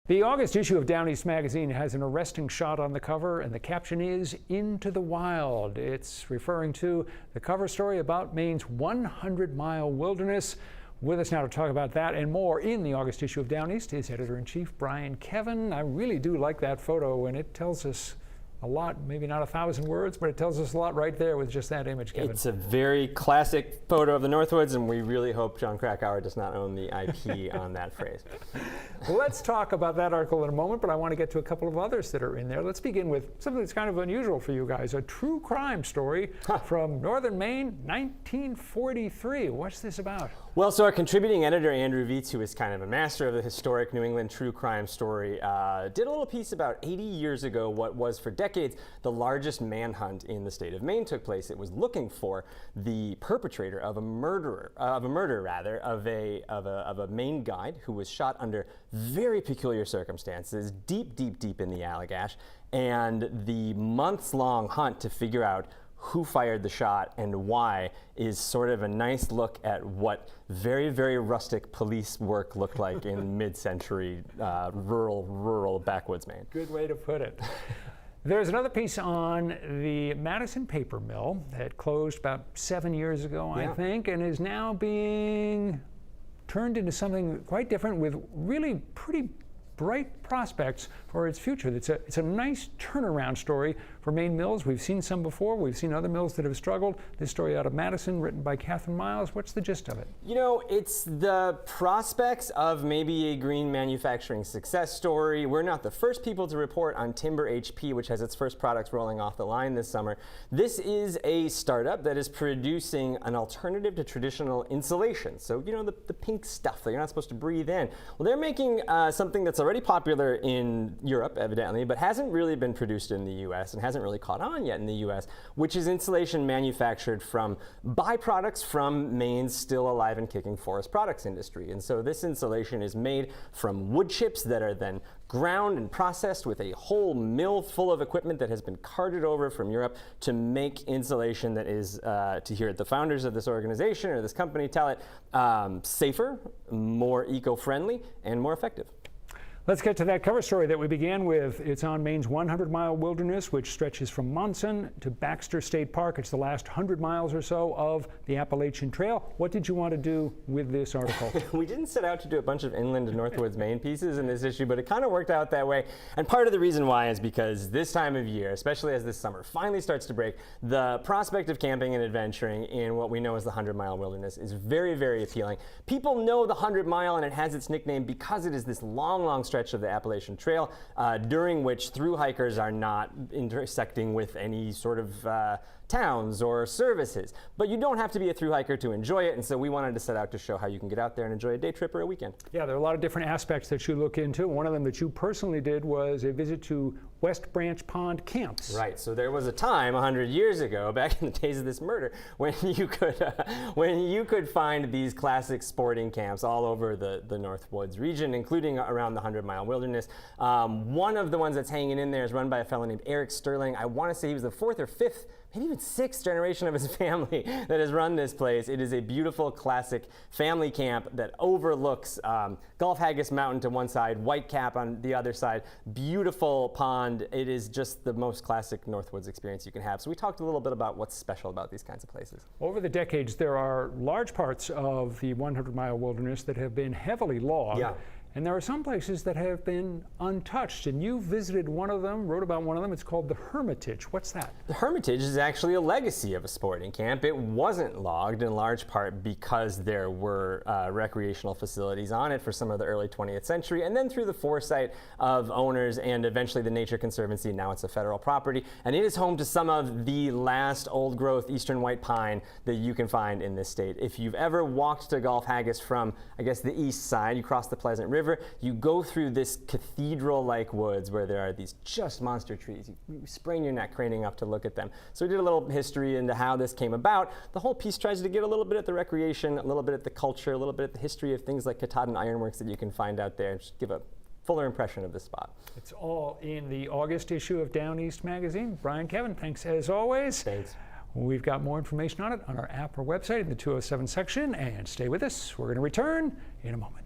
The August issue of Down East magazine has an arresting shot on the cover, and the caption is "Into the Wild." It's referring to the cover story about Maine's 100-mile wilderness. With us now to talk about that and more in the August issue of Down East is Editor-in-Chief Brian Kevin. I really do like that photo, and it tells us a lot, maybe not 1,000 words, but it tells us a lot right there with just that image, Kevin. It's a very classic photo of the Northwoods, and we really hope John Krakauer does not own the IP on that phrase. Let's talk about that article in a moment, but I want to get to a couple of others that are in there. Let's begin with something that's kind of unusual for you guys, a true crime story from northern Maine, 1943. What's this about? Well, so our contributing editor, Andrew Vietz, who is kind of a master of the historic New England true crime story, did a little piece about 80 years ago. What was for decades the largest manhunt in the state of Maine took place. It was looking for the perpetrator of a murder of a Maine guide who was shot under very peculiar circumstances, deep in the Allagash, and the months-long hunt to figure out who fired the shot and why is sort of a nice look at what very rustic police work looked like in mid-century rural backwoods Maine. Good way to put it. There's another piece on the Madison paper mill that closed about 7 years ago, I think, and is now being turned into something quite different with really pretty bright prospects for its future. It's a nice turnaround story for Maine mills. We've seen some before. We've seen other mills that have struggled. This story out of Madison, written by Catherine Miles. What's the gist of it? You know, it's the prospects of maybe a green manufacturing success story. We're not the first people to report on Timber HP, which has its first products rolling off the line this summer. This is a startup that is producing an alternative to traditional insulation. So, you know, the pink stuff that you're not supposed to breathe in. Well, they're making something that's already popular in Europe, evidently, but hasn't really been produced in the U.S. and hasn't really caught on yet in the U.S., which is insulation manufactured from byproducts from Maine's still alive and kicking forest products industry. And so this insulation is made from wood chips that are then ground and processed with a whole mill full of equipment that has been carted over from Europe to make insulation that is, to hear the founders of this organization or this company tell it, safer, more eco-friendly, and more effective. Let's get to that cover story that we began with. It's on Maine's 100-mile wilderness, which stretches from Monson to Baxter State Park. It's the last 100 miles or so of the Appalachian Trail. What did you want to do with this article? We didn't set out to do a bunch of inland and Northwoods Maine pieces in this issue, but it kind of worked out that way. And part of the reason why is because this time of year, especially as this summer finally starts to break, the prospect of camping and adventuring in what we know as the 100-mile wilderness is very appealing. People know the 100-mile, and it has its nickname because it is this long stretch of the Appalachian Trail, during which through hikers are not intersecting with any sort of towns or services. But you don't have to be a through hiker to enjoy it, and so we wanted to set out to show how you can get out there and enjoy a day trip or a weekend. Yeah, there are a lot of different aspects that you look into. One of them that you personally did was a visit to West Branch Pond camps. Right, so there was a time 100 years ago, back in the days of this murder, when you could find these classic sporting camps all over the Northwoods region, including around the 100-mile wilderness. One of the ones that's hanging in there is run by a fellow named Eric Sterling. I want to say he was the fourth or fifth, maybe even sixth generation of his family that has run this place. It is a beautiful, classic family camp that overlooks Gulf Haggis Mountain to one side, Whitecap on the other side, beautiful pond. It is just the most classic Northwoods experience you can have. So we talked a little bit about what's special about these kinds of places. Over the decades, there are large parts of the 100-mile wilderness that have been heavily logged. Yeah. And there are some places that have been untouched, and you visited one of them, wrote about one of them. It's called the Hermitage. What's that? The Hermitage is actually a legacy of a sporting camp. It wasn't logged in large part because there were recreational facilities on it for some of the early 20th century, and then through the foresight of owners and eventually the Nature Conservancy. Now it's a federal property, and it is home to some of the last old-growth eastern white pine that you can find in this state. If you've ever walked to Gulf Haggis from, I guess, the east side, you cross the Pleasant River, you go through this cathedral-like woods where there are these just monster trees. You sprain your neck craning up to look at them. So we did a little history into how this came about. The whole piece tries to get a little bit at the recreation, a little bit at the culture, a little bit at the history of things like Katahdin Ironworks that you can find out there, and just give a fuller impression of this spot. It's all in the August issue of Down East magazine. Brian Kevin, thanks as always. Thanks. We've got more information on it on our app or website in the 207 section, and stay with us. We're going to return in a moment.